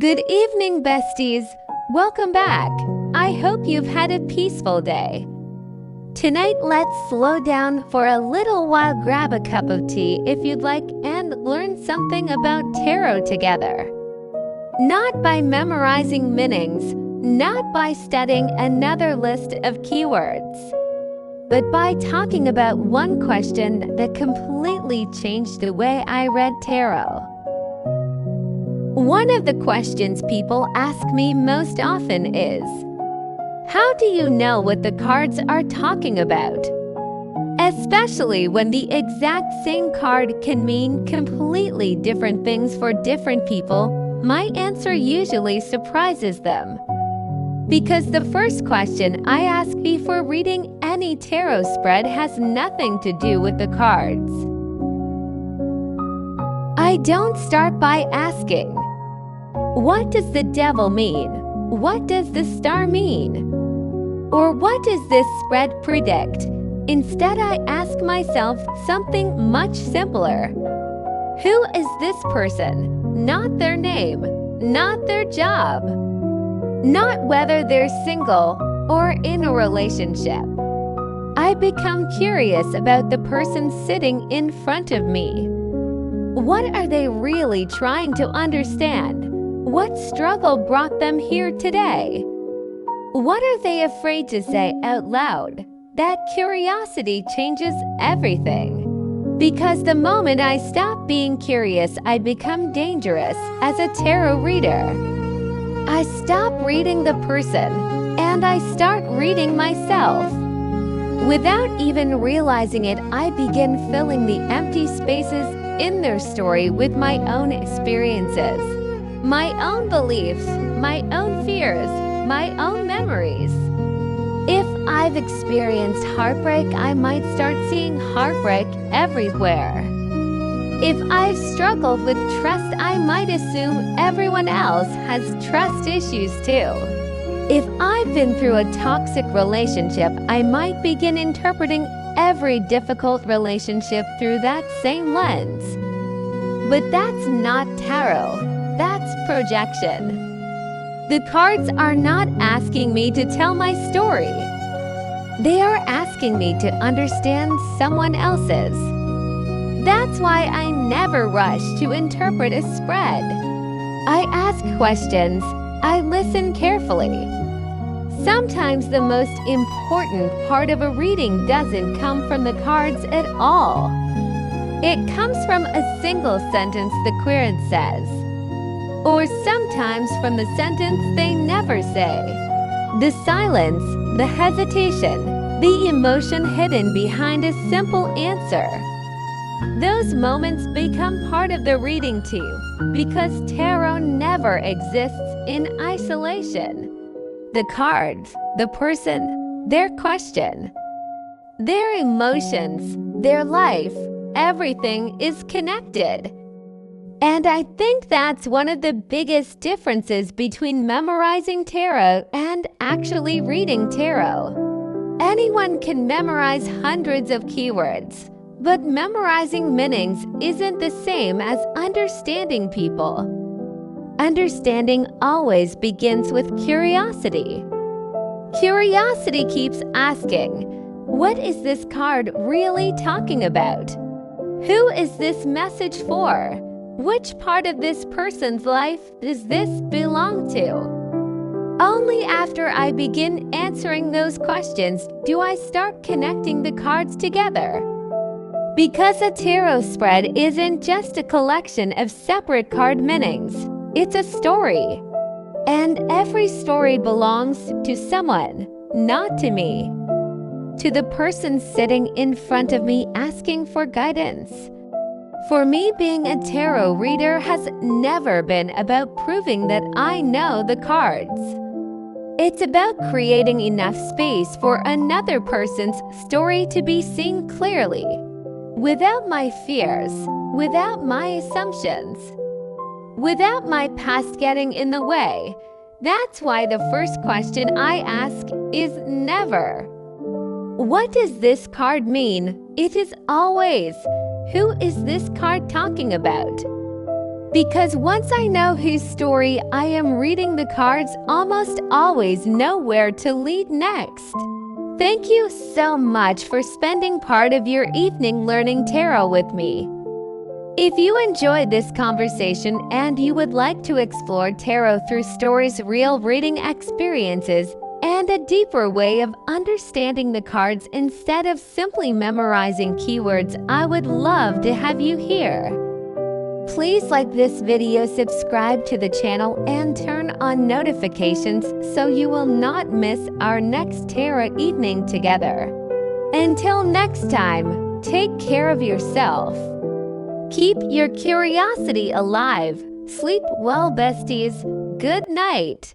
Good evening, besties. Welcome back. I hope you've had a peaceful day. Tonight, let's slow down for a little while, grab a cup of tea if you'd like, and learn something about tarot together. Not by memorizing meanings, not by studying another list of keywords, but by talking about one question that completely changed the way I read tarot. One of the questions people ask me most often is, how do you know what the cards are talking about? Especially when the exact same card can mean completely different things for different people, my answer usually surprises them. Because the first question I ask before reading any tarot spread has nothing to do with the cards. I don't start by asking, what does the devil mean? What does the star mean? Or what does this spread predict? Instead, I ask myself something much simpler. Who is this person? Not their name, not their job, not whether they're single or in a relationship. I become curious about the person sitting in front of me. What are they really trying to understand? What struggle brought them here today? What are they afraid to say out loud? That curiosity changes everything. Because the moment I stop being curious, I become dangerous as a tarot reader. I stop reading the person, and I start reading myself. Without even realizing it, I begin filling the empty spaces in their story with my own experiences, my own beliefs, my own fears, my own memories. If I've experienced heartbreak, I might start seeing heartbreak everywhere. If I've struggled with trust, I might assume everyone else has trust issues too. If I've been through a toxic relationship, I might begin interpreting every difficult relationship through that same lens. But that's not tarot. That's projection. The cards are not asking me to tell my story. They are asking me to understand someone else's. That's why I never rush to interpret a spread. I ask questions. I listen carefully. Sometimes the most important part of a reading doesn't come from the cards at all. It comes from a single sentence the querent says, or sometimes from the sentence they never say. The silence, the hesitation, the emotion hidden behind a simple answer. Those moments become part of the reading too, because tarot never exists in isolation. The cards, the person, their question, their emotions, their life, everything is connected. And I think that's one of the biggest differences between memorizing tarot and actually reading tarot. Anyone can memorize hundreds of keywords, but memorizing meanings isn't the same as understanding people. Understanding always begins with curiosity. Curiosity keeps asking, what is this card really talking about? Who is this message for? Which part of this person's life does this belong to? Only after I begin answering those questions do I start connecting the cards together. Because a tarot spread isn't just a collection of separate card meanings, it's a story. And every story belongs to someone, not to me. To the person sitting in front of me asking for guidance. For me, being a tarot reader has never been about proving that I know the cards. It's about creating enough space for another person's story to be seen clearly, without my fears, without my assumptions, without my past getting in the way. That's why the first question I ask is never, what does this card mean? It is always, who is this card talking about? Because once I know whose story I am reading, the cards almost always know where to lead next. Thank you so much for spending part of your evening learning tarot with me. If you enjoyed this conversation and you would like to explore tarot through stories, real reading experiences, and a deeper way of understanding the cards instead of simply memorizing keywords, I would love to have you here. Please like this video, subscribe to the channel, and turn on notifications so you will not miss our next tarot evening together. Until next time, take care of yourself. Keep your curiosity alive. Sleep well, besties. Good night.